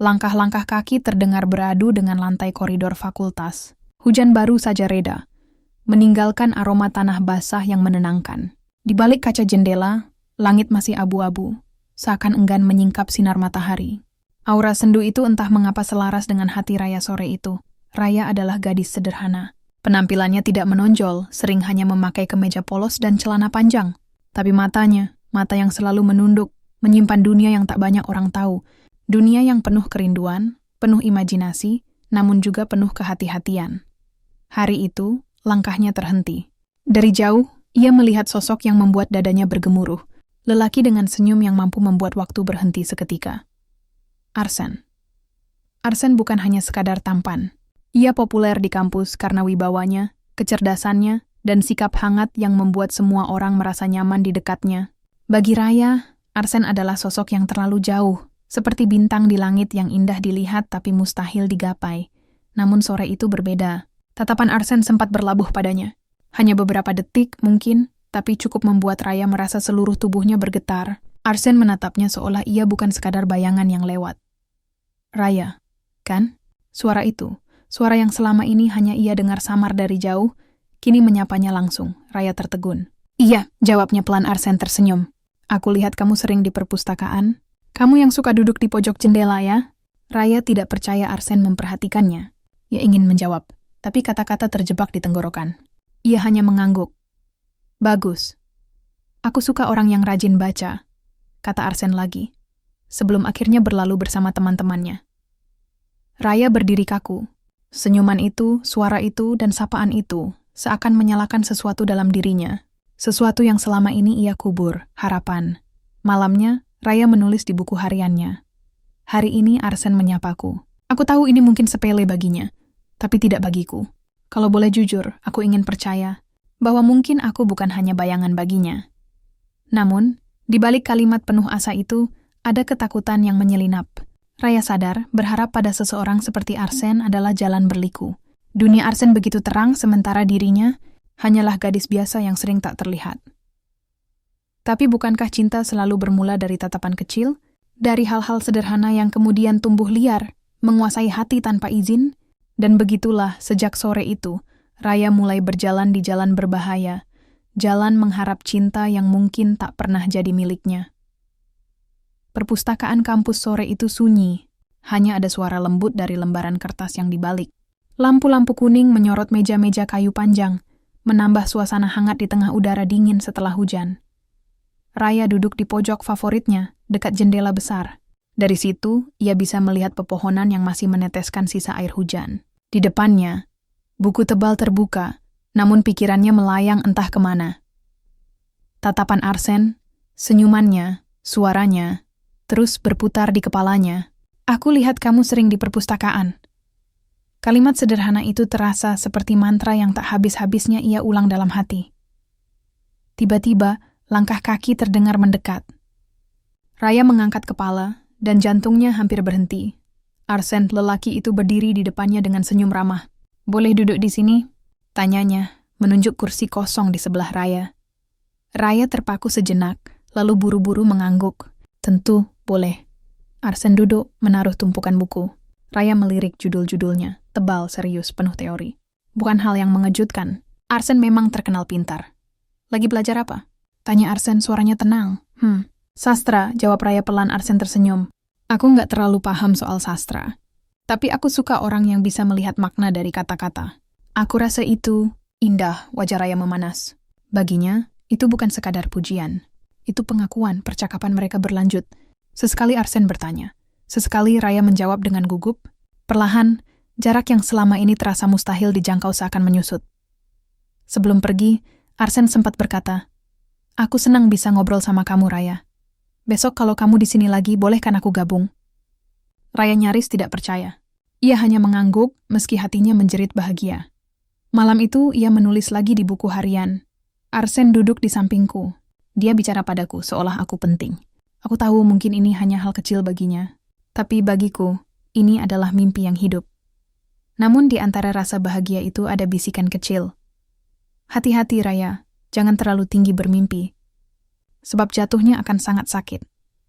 Langkah-langkah kaki terdengar beradu dengan lantai koridor fakultas. Hujan baru saja reda, meninggalkan aroma tanah basah yang menenangkan. Di balik kaca jendela, langit masih abu-abu, seakan enggan menyingkap sinar matahari. Aura sendu itu entah mengapa selaras dengan hati Raya sore itu. Raya adalah gadis sederhana. Penampilannya tidak menonjol, sering hanya memakai kemeja polos dan celana panjang. Tapi matanya, mata yang selalu menunduk, menyimpan dunia yang tak banyak orang tahu. Dunia yang penuh kerinduan, penuh imajinasi, namun juga penuh kehati-hatian. Hari itu, langkahnya terhenti. Dari jauh, ia melihat sosok yang membuat dadanya bergemuruh. Lelaki dengan senyum yang mampu membuat waktu berhenti seketika. Arsène. Arsène bukan hanya sekadar tampan. Ia populer di kampus karena wibawanya, kecerdasannya, dan sikap hangat yang membuat semua orang merasa nyaman di dekatnya. Bagi Raya, Arsène adalah sosok yang terlalu jauh, seperti bintang di langit yang indah dilihat tapi mustahil digapai. Namun sore itu berbeda. Tatapan Arsène sempat berlabuh padanya. Hanya beberapa detik mungkin, tapi cukup membuat Raya merasa seluruh tubuhnya bergetar. Arsène menatapnya seolah ia bukan sekadar bayangan yang lewat. Raya, kan? Suara itu, suara yang selama ini hanya ia dengar samar dari jauh, kini menyapanya langsung. Raya tertegun. Iya, jawabnya pelan. Arsène tersenyum. Aku lihat kamu sering di perpustakaan. Kamu yang suka duduk di pojok jendela ya? Raya tidak percaya Arsène memperhatikannya. Ia ingin menjawab, tapi kata-kata terjebak di tenggorokan. Ia hanya mengangguk. Bagus. Aku suka orang yang rajin baca, kata Arsène lagi, sebelum akhirnya berlalu bersama teman-temannya. Raya berdiri kaku. Senyuman itu, suara itu, dan sapaan itu seakan menyalakan sesuatu dalam dirinya. Sesuatu yang selama ini ia kubur, harapan. Malamnya, Raya menulis di buku hariannya. Hari ini Arsène menyapaku. Aku tahu ini mungkin sepele baginya, tapi tidak bagiku. Kalau boleh jujur, aku ingin percaya bahwa mungkin aku bukan hanya bayangan baginya. Namun, di balik kalimat penuh asa itu, ada ketakutan yang menyelinap. Raya sadar, berharap pada seseorang seperti Arsène adalah jalan berliku. Dunia Arsène begitu terang, sementara dirinya hanyalah gadis biasa yang sering tak terlihat. Tapi bukankah cinta selalu bermula dari tatapan kecil? Dari hal-hal sederhana yang kemudian tumbuh liar, menguasai hati tanpa izin? Dan begitulah, sejak sore itu, Raya mulai berjalan di jalan berbahaya, jalan mengharap cinta yang mungkin tak pernah jadi miliknya. Perpustakaan kampus sore itu sunyi, hanya ada suara lembut dari lembaran kertas yang dibalik. Lampu-lampu kuning menyorot meja-meja kayu panjang, menambah suasana hangat di tengah udara dingin setelah hujan. Raya duduk di pojok favoritnya, dekat jendela besar. Dari situ, ia bisa melihat pepohonan yang masih meneteskan sisa air hujan. Di depannya, buku tebal terbuka, namun pikirannya melayang entah kemana. Tatapan Arsène, senyumannya, suaranya, terus berputar di kepalanya. Aku lihat kamu sering di perpustakaan. Kalimat sederhana itu terasa seperti mantra yang tak habis-habisnya ia ulang dalam hati. Tiba-tiba, langkah kaki terdengar mendekat. Raya mengangkat kepala, dan jantungnya hampir berhenti. Arsène, lelaki itu berdiri di depannya dengan senyum ramah. Boleh duduk di sini? Tanyanya, menunjuk kursi kosong di sebelah Raya. Raya terpaku sejenak, lalu buru-buru mengangguk. Tentu, boleh. Arsène duduk, menaruh tumpukan buku. Raya melirik judul-judulnya, tebal, serius, penuh teori. Bukan hal yang mengejutkan. Arsène memang terkenal pintar. Lagi belajar apa? Tanya Arsène, suaranya tenang. Sastra, jawab Raya pelan. Arsène tersenyum. Aku nggak terlalu paham soal sastra. Tapi aku suka orang yang bisa melihat makna dari kata-kata. Aku rasa itu indah, wajah Raya memanas. Baginya, itu bukan sekadar pujian. Itu pengakuan, percakapan mereka berlanjut. Sesekali Arsène bertanya. Sesekali Raya menjawab dengan gugup. Perlahan, jarak yang selama ini terasa mustahil dijangkau seakan menyusut. Sebelum pergi, Arsène sempat berkata, aku senang bisa ngobrol sama kamu, Raya. Besok kalau kamu di sini lagi, bolehkan aku gabung? Raya nyaris tidak percaya. Ia hanya mengangguk meski hatinya menjerit bahagia. Malam itu ia menulis lagi di buku harian. Arsène duduk di sampingku. Dia bicara padaku seolah aku penting. Aku tahu mungkin ini hanya hal kecil baginya. Tapi bagiku, ini adalah mimpi yang hidup. Namun di antara rasa bahagia itu ada bisikan kecil. Hati-hati, Raya. Jangan terlalu tinggi bermimpi. Sebab jatuhnya akan sangat sakit.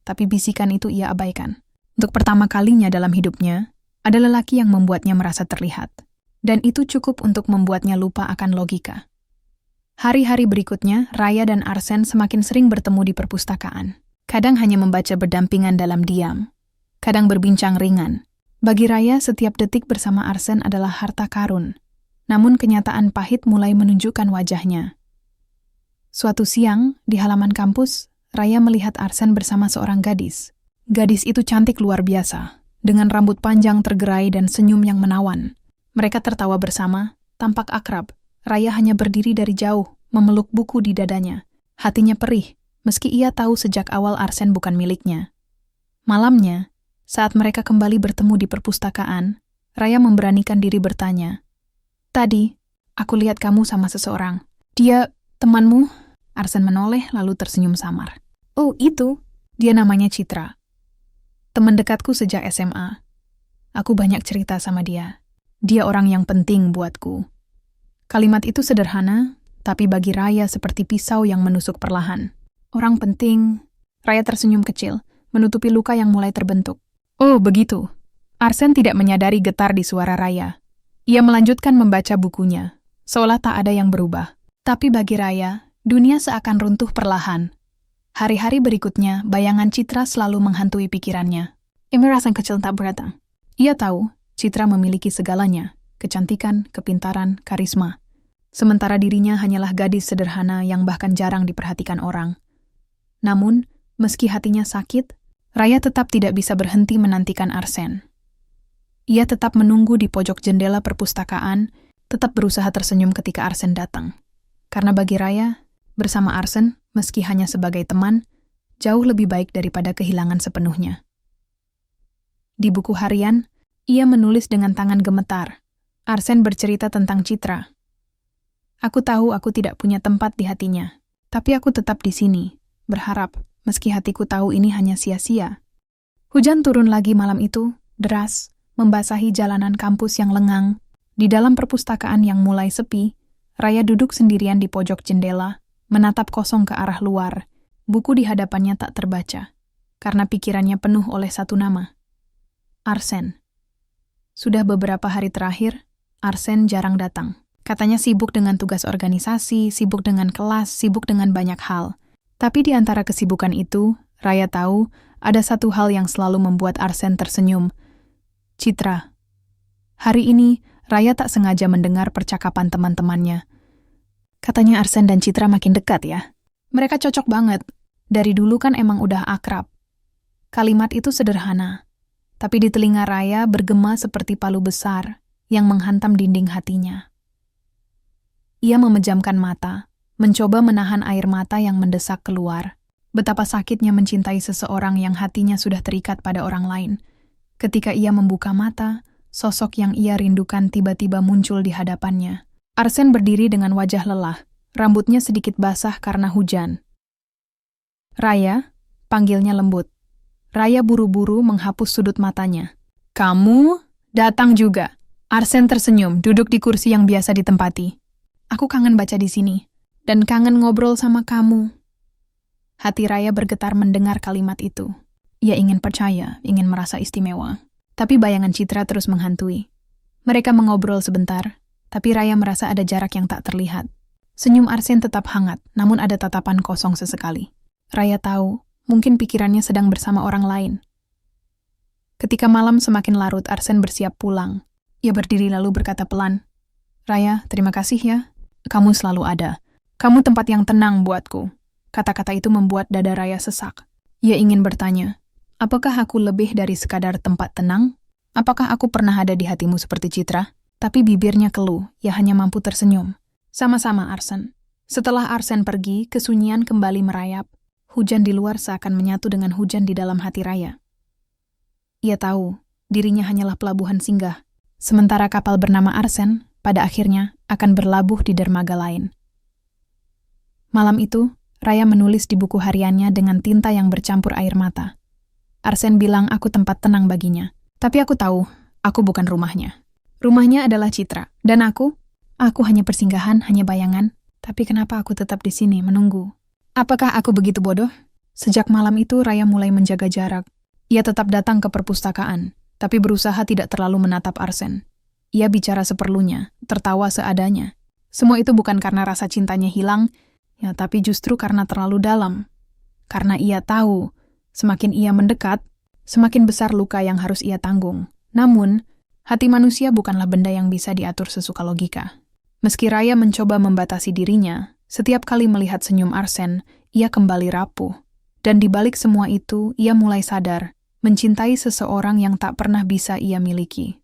Tapi bisikan itu ia abaikan. Untuk pertama kalinya dalam hidupnya, ada lelaki yang membuatnya merasa terlihat. Dan itu cukup untuk membuatnya lupa akan logika. Hari-hari berikutnya, Raya dan Arsen semakin sering bertemu di perpustakaan. Kadang hanya membaca berdampingan dalam diam. Kadang berbincang ringan. Bagi Raya, setiap detik bersama Arsen adalah harta karun. Namun kenyataan pahit mulai menunjukkan wajahnya. Suatu siang, di halaman kampus, Raya melihat Arsen bersama seorang gadis. Gadis itu cantik luar biasa, dengan rambut panjang tergerai dan senyum yang menawan. Mereka tertawa bersama, tampak akrab. Raya hanya berdiri dari jauh, memeluk buku di dadanya. Hatinya perih, meski ia tahu sejak awal Arsen bukan miliknya. Malamnya, saat mereka kembali bertemu di perpustakaan, Raya memberanikan diri bertanya, "Tadi, aku lihat kamu sama seseorang. Dia temanmu?" Arsen menoleh lalu tersenyum samar. "Oh, itu. Dia namanya Citra. Teman dekatku sejak SMA. Aku banyak cerita sama dia. Dia orang yang penting buatku." Kalimat itu sederhana, tapi bagi Raya seperti pisau yang menusuk perlahan. Orang penting. Raya tersenyum kecil, menutupi luka yang mulai terbentuk. "Oh, begitu." Arsen tidak menyadari getar di suara Raya. Ia melanjutkan membaca bukunya, seolah tak ada yang berubah. Tapi bagi Raya, dunia seakan runtuh perlahan. Hari-hari berikutnya, bayangan Citra selalu menghantui pikirannya. Rasa kecil tak beratang. Ia tahu, Citra memiliki segalanya, kecantikan, kepintaran, karisma. Sementara dirinya hanyalah gadis sederhana yang bahkan jarang diperhatikan orang. Namun, meski hatinya sakit, Raya tetap tidak bisa berhenti menantikan Arsen. Ia tetap menunggu di pojok jendela perpustakaan, tetap berusaha tersenyum ketika Arsen datang. Karena bagi Raya, bersama Arsen, meski hanya sebagai teman, jauh lebih baik daripada kehilangan sepenuhnya. Di buku harian, ia menulis dengan tangan gemetar. Arsen bercerita tentang Citra. "Aku tahu aku tidak punya tempat di hatinya, tapi aku tetap di sini, berharap, meski hatiku tahu ini hanya sia-sia." Hujan turun lagi malam itu, deras, membasahi jalanan kampus yang lengang. Di dalam perpustakaan yang mulai sepi, Raya duduk sendirian di pojok jendela, menatap kosong ke arah luar. Buku di hadapannya tak terbaca, karena pikirannya penuh oleh satu nama. Arsen. Sudah beberapa hari terakhir, Arsen jarang datang. Katanya sibuk dengan tugas organisasi, sibuk dengan kelas, sibuk dengan banyak hal. Tapi di antara kesibukan itu, Raya tahu ada satu hal yang selalu membuat Arsen tersenyum. Citra. Hari ini, Raya tak sengaja mendengar percakapan teman-temannya. Katanya Arsen dan Citra makin dekat ya. Mereka cocok banget. Dari dulu kan emang udah akrab. Kalimat itu sederhana, tapi di telinga Raya bergema seperti palu besar yang menghantam dinding hatinya. Ia memejamkan mata, mencoba menahan air mata yang mendesak keluar. Betapa sakitnya mencintai seseorang yang hatinya sudah terikat pada orang lain. Ketika ia membuka mata, sosok yang ia rindukan tiba-tiba muncul di hadapannya. Arsen berdiri dengan wajah lelah, rambutnya sedikit basah karena hujan. "Raya," panggilnya lembut. Raya buru-buru menghapus sudut matanya. "Kamu datang juga." Arsen tersenyum, duduk di kursi yang biasa ditempati. "Aku kangen baca di sini, dan kangen ngobrol sama kamu." Hati Raya bergetar mendengar kalimat itu. Ia ingin percaya, ingin merasa istimewa. Tapi bayangan Citra terus menghantui. Mereka mengobrol sebentar, tapi Raya merasa ada jarak yang tak terlihat. Senyum Arsen tetap hangat, namun ada tatapan kosong sesekali. Raya tahu, mungkin pikirannya sedang bersama orang lain. Ketika malam semakin larut, Arsen bersiap pulang. Ia berdiri lalu berkata pelan, "Raya, terima kasih ya. Kamu selalu ada. Kamu tempat yang tenang buatku." Kata-kata itu membuat dada Raya sesak. Ia ingin bertanya, apakah aku lebih dari sekadar tempat tenang? Apakah aku pernah ada di hatimu seperti Citra? Tapi bibirnya keluh, ia hanya mampu tersenyum. Sama-sama, Arsen. Setelah Arsen pergi, kesunyian kembali merayap. Hujan di luar seakan menyatu dengan hujan di dalam hati Raya. Ia tahu, dirinya hanyalah pelabuhan singgah. Sementara kapal bernama Arsen, pada akhirnya, akan berlabuh di dermaga lain. Malam itu, Raya menulis di buku hariannya dengan tinta yang bercampur air mata. Arsen bilang aku tempat tenang baginya. Tapi aku tahu, aku bukan rumahnya. Rumahnya adalah Citra. Dan aku hanya persinggahan, hanya bayangan. Tapi kenapa aku tetap di sini menunggu? Apakah aku begitu bodoh? Sejak malam itu, Raya mulai menjaga jarak. Ia tetap datang ke perpustakaan, tapi berusaha tidak terlalu menatap Arsen. Ia bicara seperlunya, tertawa seadanya. Semua itu bukan karena rasa cintanya hilang, ya, tapi justru karena terlalu dalam. Karena ia tahu, semakin ia mendekat, semakin besar luka yang harus ia tanggung. Namun, hati manusia bukanlah benda yang bisa diatur sesuka logika. Meski Raya mencoba membatasi dirinya, setiap kali melihat senyum Arsen, ia kembali rapuh. Dan di balik semua itu, ia mulai sadar, mencintai seseorang yang tak pernah bisa ia miliki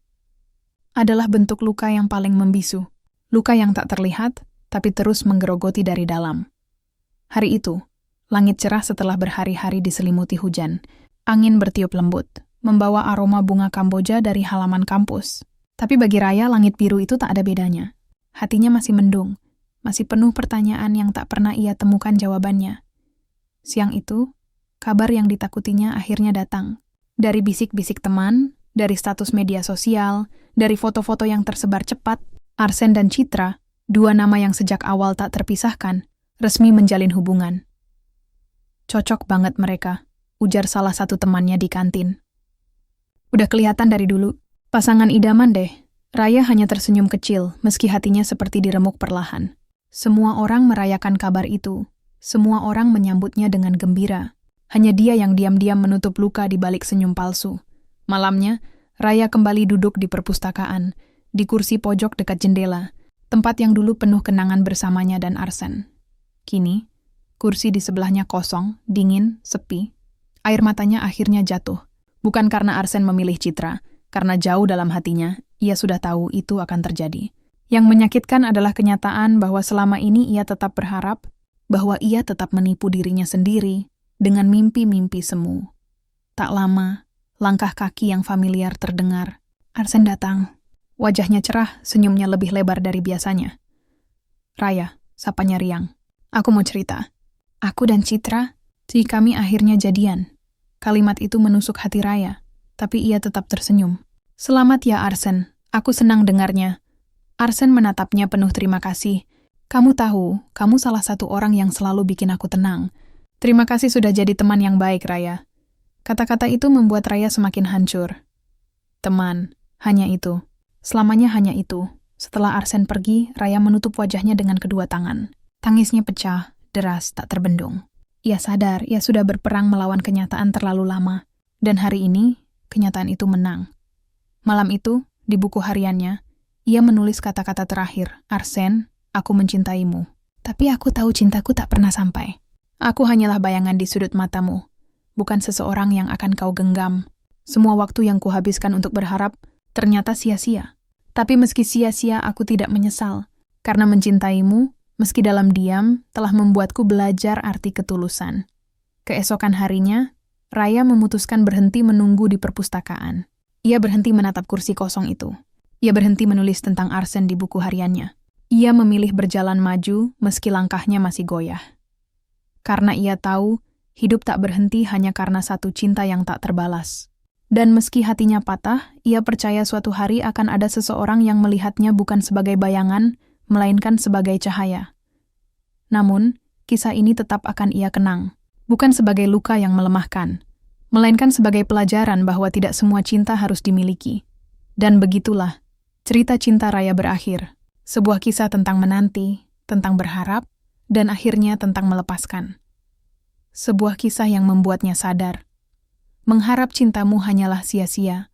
adalah bentuk luka yang paling membisu. Luka yang tak terlihat, tapi terus menggerogoti dari dalam. Hari itu, langit cerah setelah berhari-hari diselimuti hujan. Angin bertiup lembut, membawa aroma bunga Kamboja dari halaman kampus. Tapi bagi Raya, langit biru itu tak ada bedanya. Hatinya masih mendung, masih penuh pertanyaan yang tak pernah ia temukan jawabannya. Siang itu, kabar yang ditakutinya akhirnya datang. Dari bisik-bisik teman, dari status media sosial, dari foto-foto yang tersebar cepat, Arsen dan Citra, dua nama yang sejak awal tak terpisahkan, resmi menjalin hubungan. Cocok banget mereka, ujar salah satu temannya di kantin. Udah kelihatan dari dulu, pasangan idaman deh. Raya hanya tersenyum kecil, meski hatinya seperti diremuk perlahan. Semua orang merayakan kabar itu. Semua orang menyambutnya dengan gembira. Hanya dia yang diam-diam menutup luka di balik senyum palsu. Malamnya, Raya kembali duduk di perpustakaan, di kursi pojok dekat jendela, tempat yang dulu penuh kenangan bersamanya dan Arsen. Kini, kursi di sebelahnya kosong, dingin, sepi. Air matanya akhirnya jatuh. Bukan karena Arsen memilih Citra, karena jauh dalam hatinya, ia sudah tahu itu akan terjadi. Yang menyakitkan adalah kenyataan bahwa selama ini ia tetap berharap, bahwa ia tetap menipu dirinya sendiri dengan mimpi-mimpi semu. Tak lama, langkah kaki yang familiar terdengar. Arsen datang. Wajahnya cerah, senyumnya lebih lebar dari biasanya. Raya, sapanya riang. Aku mau cerita. Aku dan Citra, kami akhirnya jadian. Kalimat itu menusuk hati Raya, tapi ia tetap tersenyum. Selamat ya Arsen, aku senang dengarnya. Arsen menatapnya penuh terima kasih. Kamu tahu, kamu salah satu orang yang selalu bikin aku tenang. Terima kasih sudah jadi teman yang baik, Raya. Kata-kata itu membuat Raya semakin hancur. Teman, hanya itu. Selamanya hanya itu. Setelah Arsen pergi, Raya menutup wajahnya dengan kedua tangan. Tangisnya pecah, deras, tak terbendung. Ia sadar, ia sudah berperang melawan kenyataan terlalu lama. Dan hari ini, kenyataan itu menang. Malam itu, di buku hariannya, ia menulis kata-kata terakhir, Arsen, aku mencintaimu. Tapi aku tahu cintaku tak pernah sampai. Aku hanyalah bayangan di sudut matamu. Bukan seseorang yang akan kau genggam. Semua waktu yang kuhabiskan untuk berharap ternyata sia-sia. Tapi meski sia-sia, aku tidak menyesal. Karena mencintaimu, meski dalam diam, telah membuatku belajar arti ketulusan. Keesokan harinya, Raya memutuskan berhenti menunggu di perpustakaan. Ia berhenti menatap kursi kosong itu. Ia berhenti menulis tentang Arsen di buku hariannya. Ia memilih berjalan maju meski langkahnya masih goyah. Karena ia tahu, hidup tak berhenti hanya karena satu cinta yang tak terbalas. Dan meski hatinya patah, ia percaya suatu hari akan ada seseorang yang melihatnya bukan sebagai bayangan, melainkan sebagai cahaya. Namun, kisah ini tetap akan ia kenang. Bukan sebagai luka yang melemahkan, melainkan sebagai pelajaran bahwa tidak semua cinta harus dimiliki. Dan begitulah, cerita cinta Raya berakhir. Sebuah kisah tentang menanti, tentang berharap, dan akhirnya tentang melepaskan. Sebuah kisah yang membuatnya sadar. Mengharap cintamu hanyalah sia-sia,